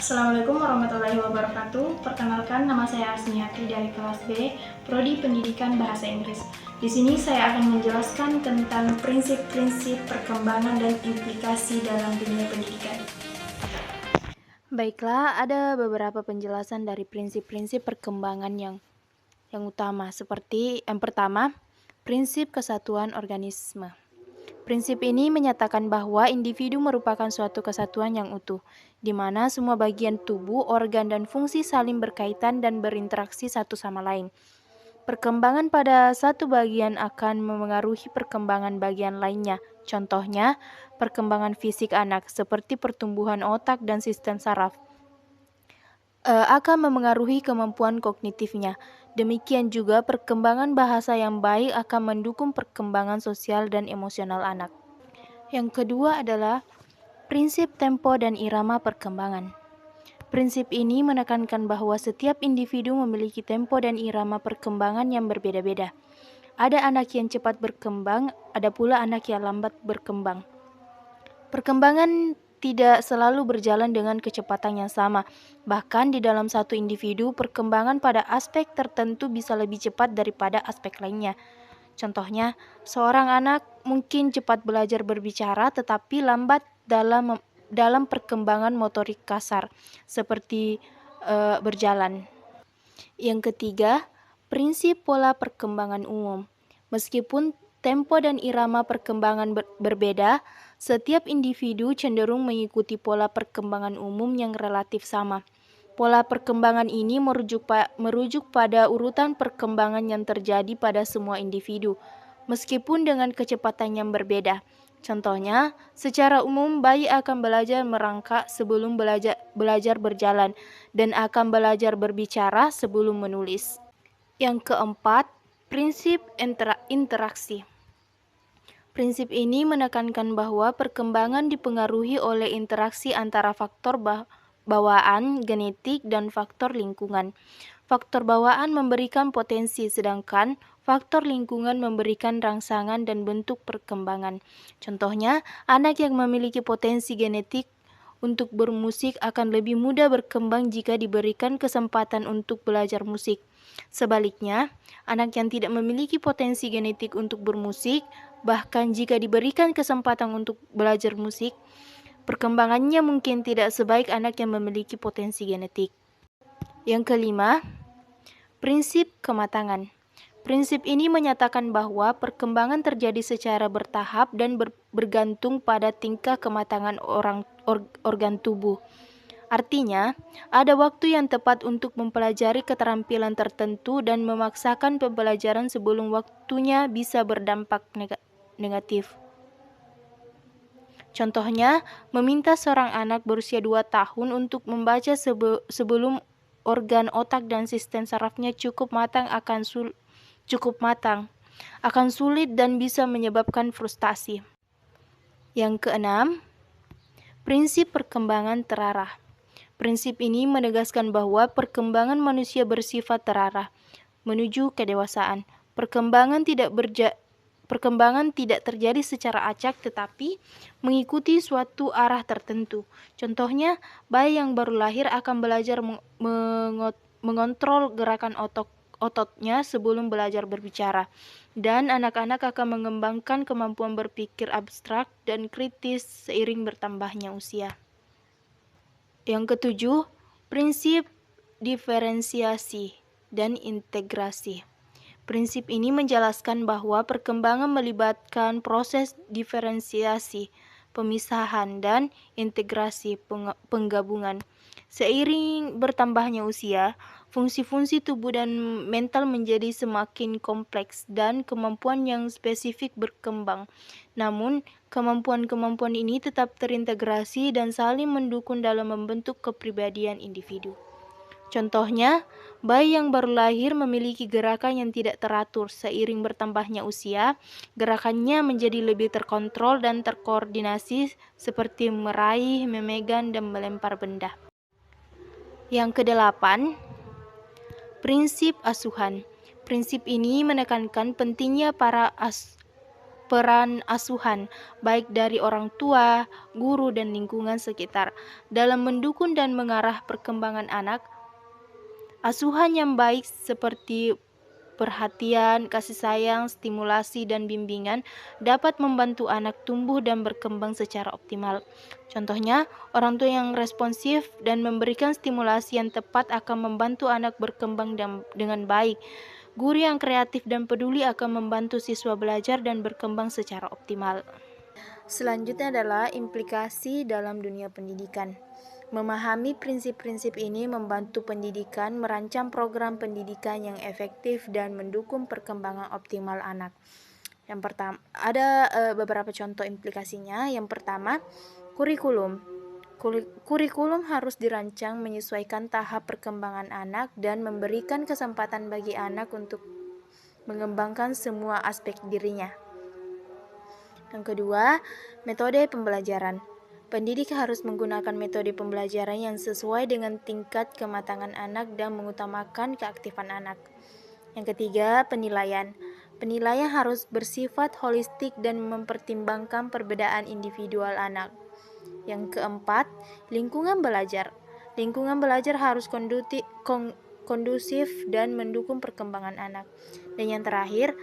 Assalamualaikum warahmatullahi wabarakatuh. Perkenalkan, nama saya Asniati dari kelas B, Prodi Pendidikan Bahasa Inggris. Di sini saya akan menjelaskan tentang prinsip-prinsip perkembangan dan implikasi dalam dunia pendidikan. Baiklah, ada beberapa penjelasan dari prinsip-prinsip perkembangan yang utama, seperti yang pertama, prinsip kesatuan organisme. Prinsip ini menyatakan bahwa individu merupakan suatu kesatuan yang utuh, di mana semua bagian tubuh, organ, dan fungsi saling berkaitan dan berinteraksi satu sama lain. Perkembangan pada satu bagian akan memengaruhi perkembangan bagian lainnya. Contohnya, perkembangan fisik anak seperti pertumbuhan otak dan sistem saraf akan memengaruhi kemampuan kognitifnya. Demikian juga perkembangan bahasa yang baik akan mendukung perkembangan sosial dan emosional anak. Yang kedua adalah prinsip tempo dan irama perkembangan. Prinsip ini menekankan bahwa setiap individu memiliki tempo dan irama perkembangan yang berbeda-beda. Ada anak yang cepat berkembang, ada pula anak yang lambat berkembang. Perkembangan tidak selalu berjalan dengan kecepatan yang sama. Bahkan di dalam satu individu, perkembangan pada aspek tertentu bisa lebih cepat daripada aspek lainnya. Contohnya, seorang anak mungkin cepat belajar berbicara tetapi lambat dalam perkembangan motorik kasar, seperti berjalan. Yang ketiga, prinsip pola perkembangan umum. Meskipun tempo dan irama perkembangan berbeda, setiap individu cenderung mengikuti pola perkembangan umum yang relatif sama. Pola perkembangan ini merujuk pada urutan perkembangan yang terjadi pada semua individu, meskipun dengan kecepatan yang berbeda. Contohnya, secara umum bayi akan belajar merangkak sebelum belajar berjalan dan akan belajar berbicara sebelum menulis. Yang keempat, prinsip interaksi. Prinsip ini menekankan bahwa perkembangan dipengaruhi oleh interaksi antara faktor bawaan, genetik, dan faktor lingkungan. Faktor bawaan memberikan potensi, sedangkan faktor lingkungan memberikan rangsangan dan bentuk perkembangan. Contohnya, anak yang memiliki potensi genetik untuk bermusik akan lebih mudah berkembang jika diberikan kesempatan untuk belajar musik. Sebaliknya, anak yang tidak memiliki potensi genetik untuk bermusik, bahkan jika diberikan kesempatan untuk belajar musik, perkembangannya mungkin tidak sebaik anak yang memiliki potensi genetik. Yang kelima, prinsip kematangan. Prinsip ini menyatakan bahwa perkembangan terjadi secara bertahap dan bergantung pada tingkat kematangan organ tubuh. Artinya, ada waktu yang tepat untuk mempelajari keterampilan tertentu dan memaksakan pembelajaran sebelum waktunya bisa berdampak negatif. Contohnya, meminta seorang anak berusia 2 tahun untuk membaca sebelum organ otak dan sistem sarafnya cukup matang akan sulit dan bisa menyebabkan frustasi. Yang keenam, prinsip perkembangan terarah. Prinsip ini menegaskan bahwa perkembangan manusia bersifat terarah menuju kedewasaan. Perkembangan tidak terjadi secara acak tetapi mengikuti suatu arah tertentu. Contohnya, bayi yang baru lahir akan belajar mengontrol gerakan ototnya sebelum belajar berbicara, dan anak-anak akan mengembangkan kemampuan berpikir abstrak dan kritis seiring bertambahnya usia. Yang ketujuh, prinsip diferensiasi dan integrasi. Prinsip ini menjelaskan bahwa perkembangan melibatkan proses diferensiasi, pemisahan, dan integrasi penggabungan. Seiring bertambahnya usia, fungsi-fungsi tubuh dan mental menjadi semakin kompleks dan kemampuan yang spesifik berkembang. Namun, kemampuan-kemampuan ini tetap terintegrasi dan saling mendukung dalam membentuk kepribadian individu. Contohnya, bayi yang baru lahir memiliki gerakan yang tidak teratur. Seiring bertambahnya usia, gerakannya menjadi lebih terkontrol dan terkoordinasi seperti meraih, memegang, dan melempar benda. Yang kedelapan, prinsip asuhan. Prinsip ini menekankan pentingnya para peran asuhan, baik dari orang tua, guru, dan lingkungan sekitar, dalam mendukung dan mengarah perkembangan anak. Asuhan yang baik seperti perhatian, kasih sayang, stimulasi, dan bimbingan dapat membantu anak tumbuh dan berkembang secara optimal. Contohnya, orang tua yang responsif dan memberikan stimulasi yang tepat akan membantu anak berkembang dengan baik. Guru yang kreatif dan peduli akan membantu siswa belajar dan berkembang secara optimal. Selanjutnya adalah implikasi dalam dunia pendidikan. Memahami prinsip-prinsip ini membantu pendidikan merancang program pendidikan yang efektif dan mendukung perkembangan optimal anak. Yang pertama, ada beberapa contoh implikasinya. Yang pertama, kurikulum. Kurikulum harus dirancang menyesuaikan tahap perkembangan anak dan memberikan kesempatan bagi anak untuk mengembangkan semua aspek dirinya. Yang kedua, metode pembelajaran. Pendidik harus menggunakan metode pembelajaran yang sesuai dengan tingkat kematangan anak dan mengutamakan keaktifan anak. Yang ketiga, penilaian. Penilaian harus bersifat holistik dan mempertimbangkan perbedaan individual anak. Yang keempat, lingkungan belajar. Lingkungan belajar harus kondusif dan mendukung perkembangan anak. Dan yang terakhir,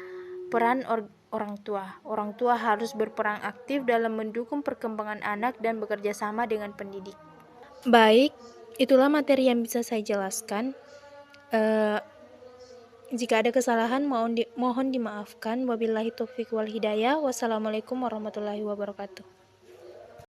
peran orang tua. Orang tua harus berperan aktif dalam mendukung perkembangan anak dan bekerja sama dengan pendidik. Baik, itulah materi yang bisa saya jelaskan. Jika ada kesalahan, mohon dimaafkan. Wabillahi taufiq wal hidayah. Wassalamualaikum warahmatullahi wabarakatuh.